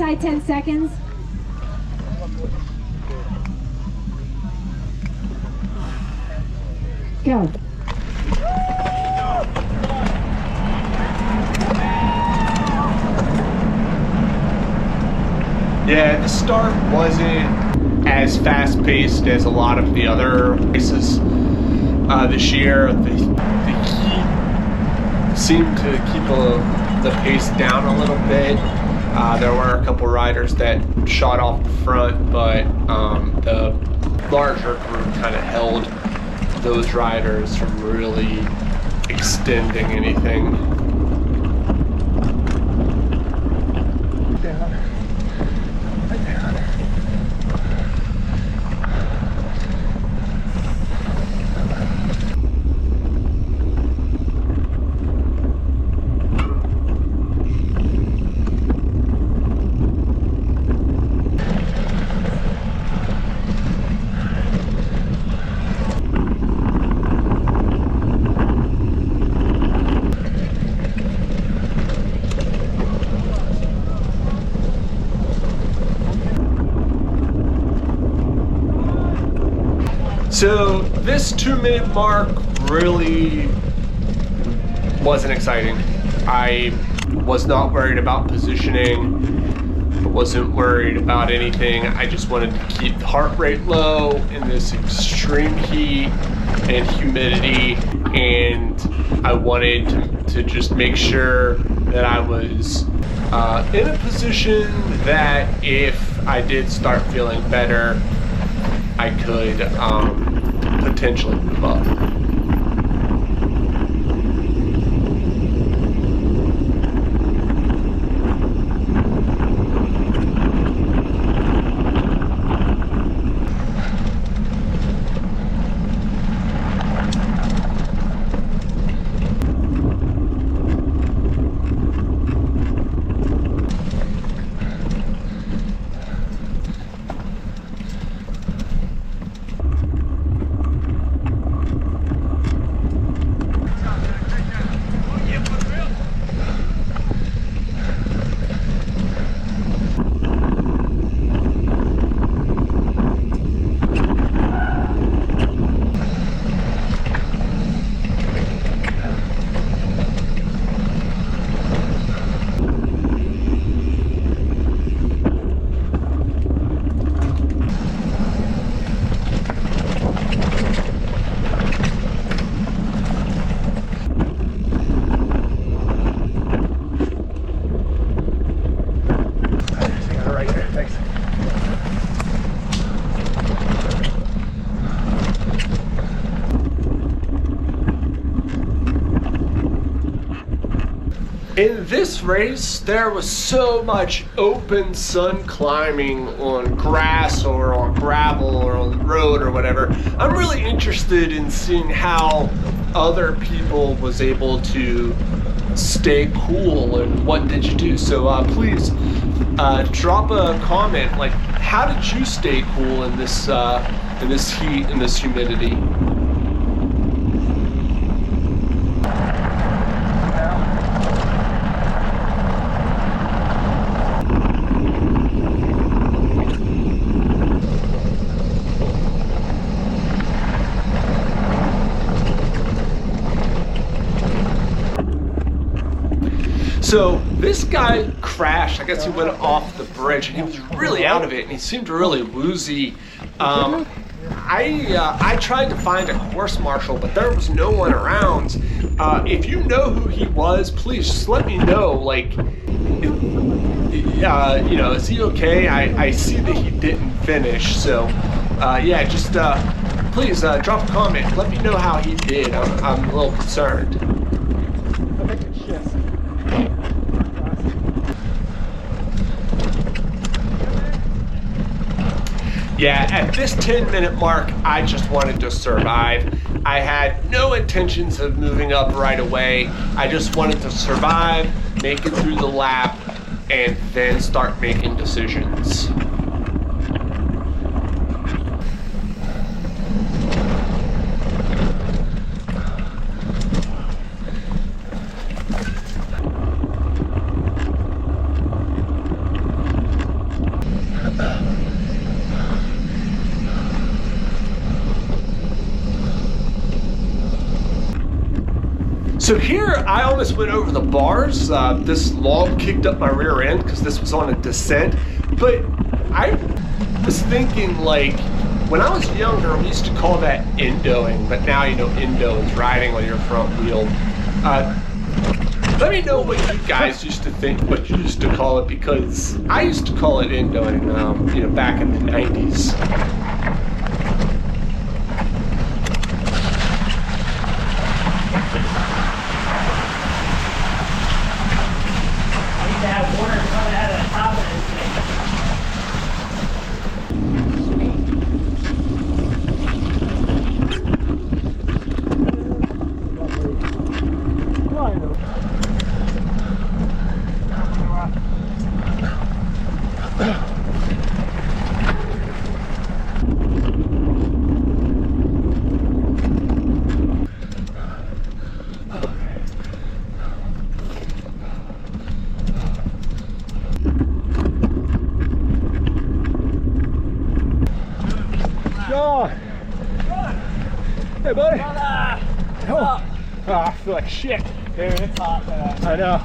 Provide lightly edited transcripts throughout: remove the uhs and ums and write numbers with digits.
inside 10 seconds. Go. Yeah, the start wasn't as fast-paced as a lot of the other races this year. The heat seemed to keep the pace down a little bit. There were a couple riders that shot off the front, but the larger group kind of held those riders from really extending anything. So this 2-minute mark really wasn't exciting. I was not worried about positioning. I wasn't worried about anything. I just wanted to keep the heart rate low in this extreme heat and humidity, and I wanted to just make sure that I was in a position that if I did start feeling better, I could potentially move up. In this race, there was so much open sun climbing on grass or on gravel or on the road or whatever. I'm really interested in seeing how other people was able to stay cool and what did you do. So please drop a comment, like how did you stay cool in this heat, in this humidity? So this guy crashed. I guess he went off the bridge and he was really out of it and he seemed really woozy. I tried to find a course marshal, but there was no one around. If you know who he was, please just let me know. Like, you know, is he okay? I see that he didn't finish. So yeah, just please drop a comment. Let me know how he did. I'm a little concerned. Yeah, at this 10-minute mark, I just wanted to survive. I had no intentions of moving up right away. I just wanted to survive, make it through the lap, and then start making decisions. So here, I almost went over the bars. This log kicked up my rear end because this was on a descent. But I was thinking, like, when I was younger, we used to call that endoing, but now you know endo is riding on your front wheel. Let me know what you guys used to think, what you used to call it, because I used to call it endoing, you know, back in the 90s. Hey, buddy. Oh, I feel like shit. Dude, it's hot, man. I know.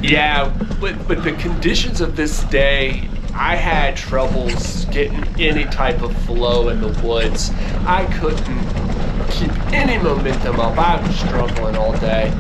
Yeah, with the conditions of this day, I had troubles getting any type of flow in the woods. I couldn't keep any momentum up. I was struggling all day.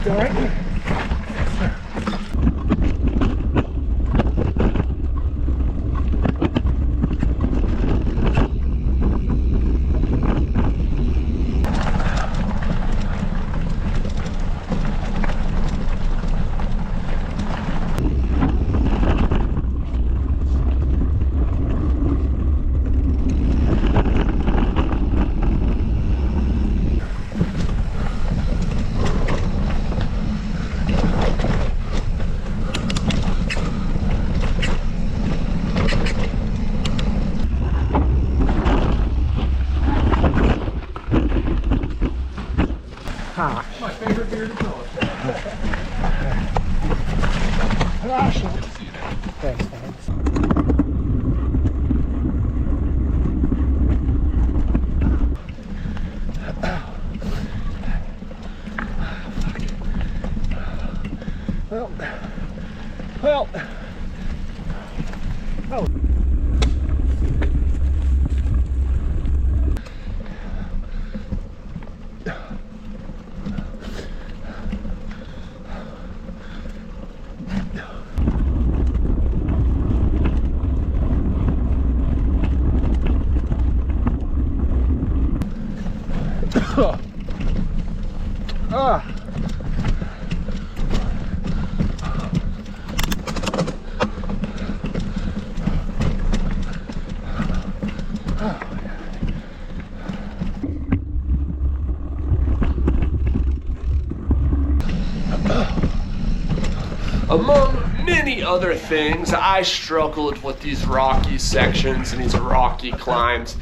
All right. Bearded fella. Ah, shit. Thanks, thanks. Well, oh. Ah. Among many other things, I struggled with these rocky sections and these rocky climbs.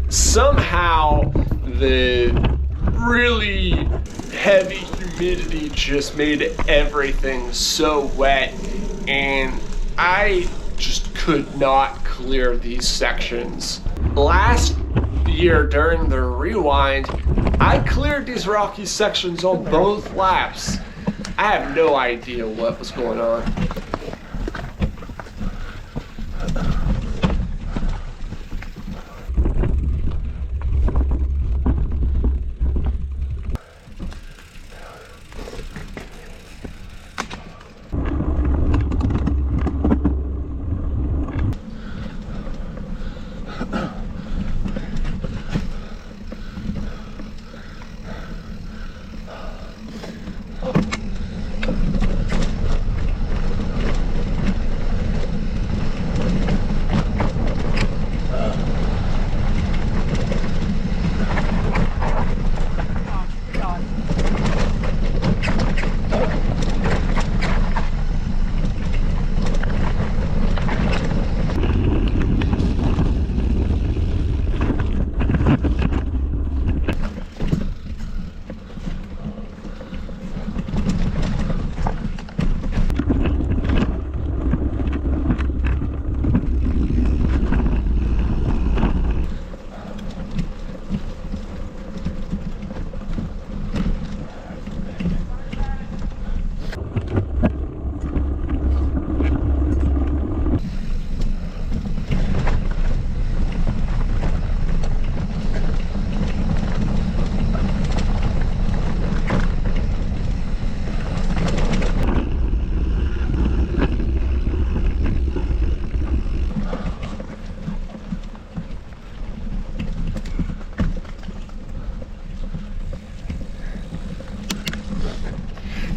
Somehow, the really heavy humidity just made everything so wet, and I just could not clear these sections. Last year during the rewind, I cleared these rocky sections on both laps. I have no idea what was going on.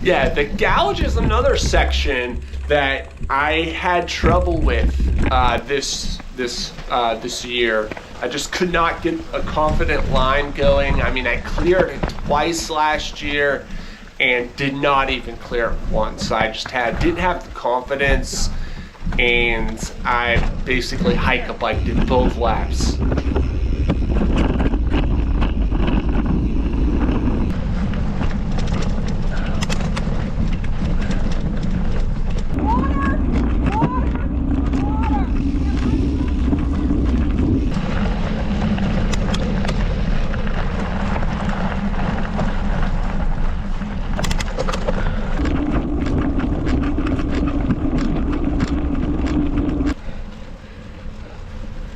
Yeah, the gouge is another section that I had trouble with this year. I just could not get a confident line going. I mean, I cleared it twice last year and did not even clear it once. I just didn't have the confidence, and I basically hike up like did both laps.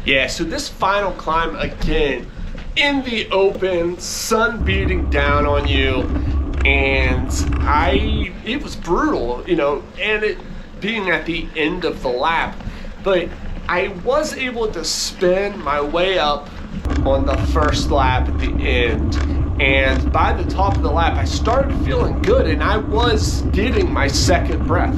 Yeah, so this final climb, again, in the open, sun beating down on you, and it was brutal, you know, and it being at the end of the lap, but I was able to spin my way up on the first lap at the end, and by the top of the lap, I started feeling good, and I was getting my second breath.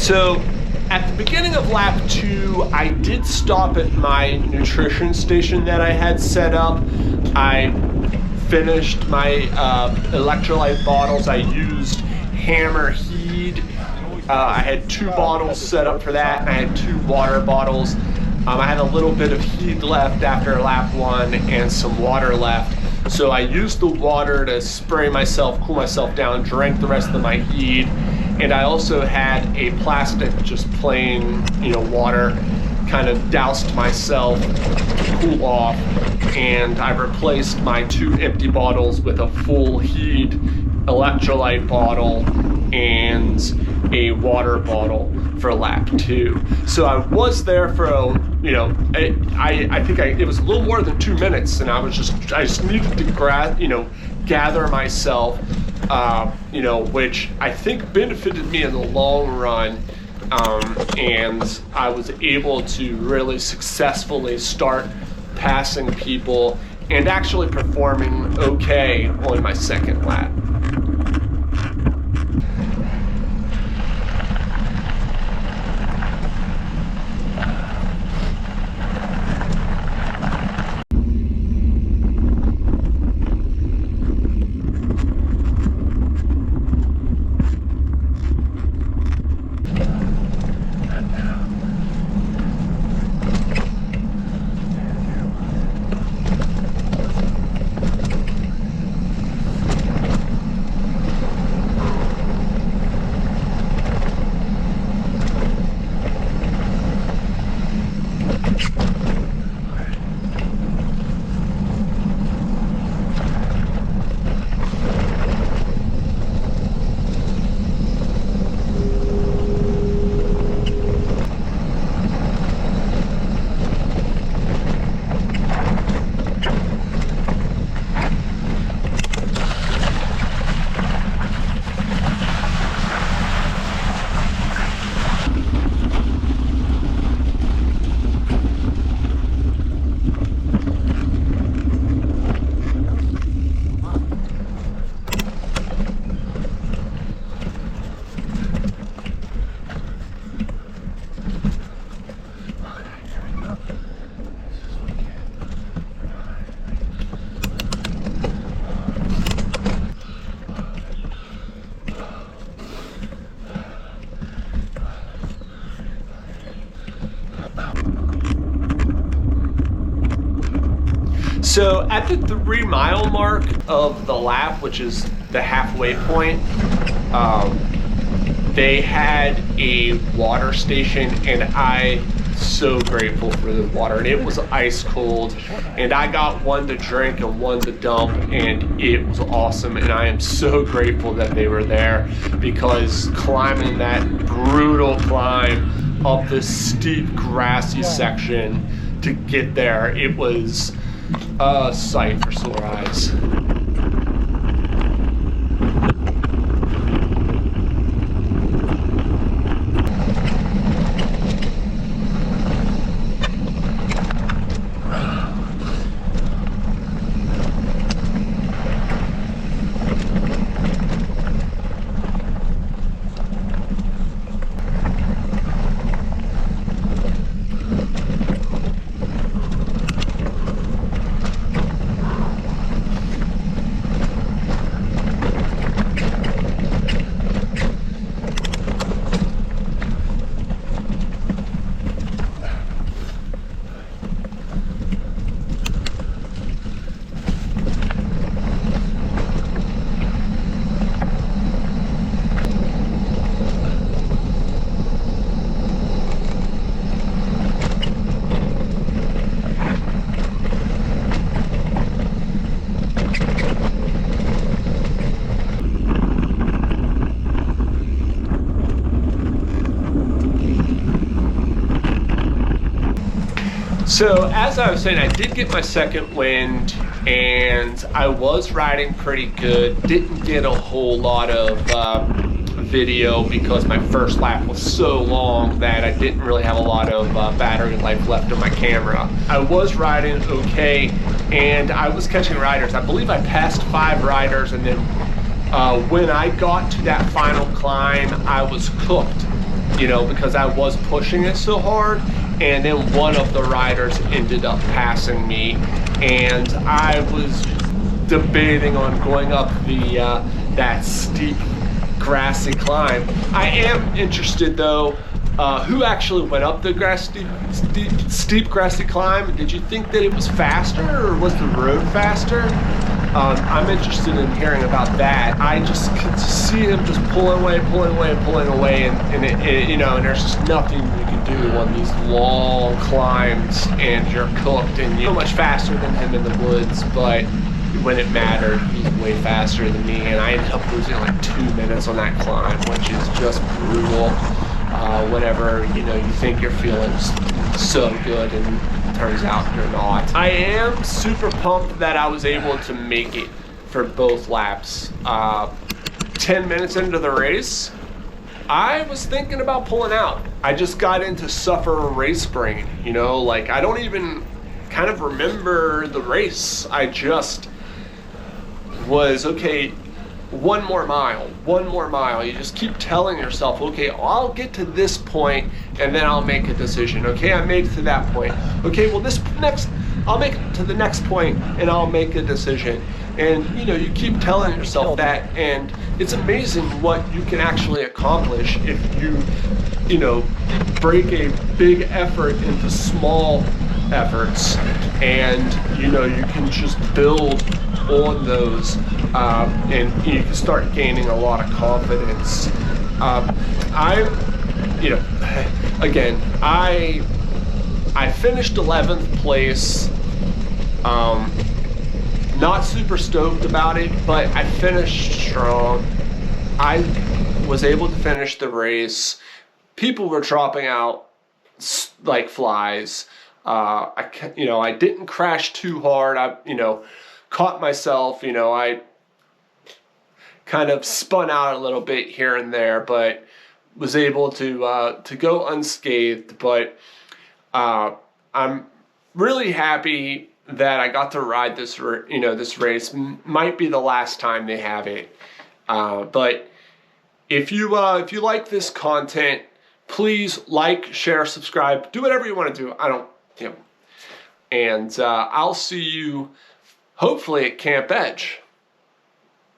So at the beginning of lap 2, I did stop at my nutrition station that I had set up. I finished my electrolyte bottles. I used Hammer Heed. I had 2 bottles set up for that, and I had 2 water bottles. I had a little bit of Heed left after lap 1 and some water left. So I used the water to spray myself, cool myself down, drank the rest of my Heed. And I also had a plastic, just plain, water, kind of doused myself to cool off. And I replaced my 2 empty bottles with a full Heed electrolyte bottle and a water bottle for lap 2. So I was there for I think it was a little more than 2 minutes, and I just needed to gather myself, which I think benefited me in the long run. And I was able to really successfully start passing people and actually performing okay on my second lap. So at the 3 mile mark of the lap, which is the halfway point, they had a water station, and I'm so grateful for the water. And it was ice cold, and I got one to drink and one to dump, and it was awesome. And I am so grateful that they were there, because climbing that brutal climb up this steep grassy section to get there, it was a sight for sore eyes. So as I was saying, I did get my second wind, and I was riding pretty good. Didn't get a whole lot of video because my first lap was so long that I didn't really have a lot of battery life left on my camera. I was riding okay, and I was catching riders. I believe I passed 5 riders, and then when I got to that final climb, I was cooked. you know, because I was pushing it so hard. And then one of the riders ended up passing me, and I was debating on going up that steep grassy climb. I am interested though, who actually went up the steep grassy climb? Did you think that it was faster, or was the road faster? I'm interested in hearing about that. I just could see him just pulling away, and it, you know, and there's just nothing you can do on these long climbs, and you're cooked, and you're much faster than him in the woods, but when it mattered, he's way faster than me, and I ended up losing like 2 minutes on that climb, which is just brutal. Whenever, you know, you think you're feeling so good, and turns out you're not. I am super pumped that I was able to make it for both laps. 10 minutes into the race, I was thinking about pulling out. I just got into suffer race brain, you know, like I don't even kind of remember the race. I just was, okay, one more mile. You just keep telling yourself, okay, I'll get to this point and then I'll make a decision. Okay, I made it to that point. Okay, well I'll make it to the next point and I'll make a decision. And you know, you keep telling yourself that, and it's amazing what you can actually accomplish if you know, break a big effort into small efforts, and you know, you can just build on those, and you can start gaining a lot of confidence. You know, again, I finished 11th place. Not super stoked about it, but I finished strong. I was able to finish the race. People were dropping out like flies. You know, I didn't crash too hard. I, you know, caught myself. You know, I kind of spun out a little bit here and there, but was able to go unscathed. But I'm really happy that I got to ride this, you know, this race. Might be the last time they have it. But if you like this content, please like, share, subscribe, do whatever you want to do. I don't, you know. And I'll see you hopefully at Camp Edge.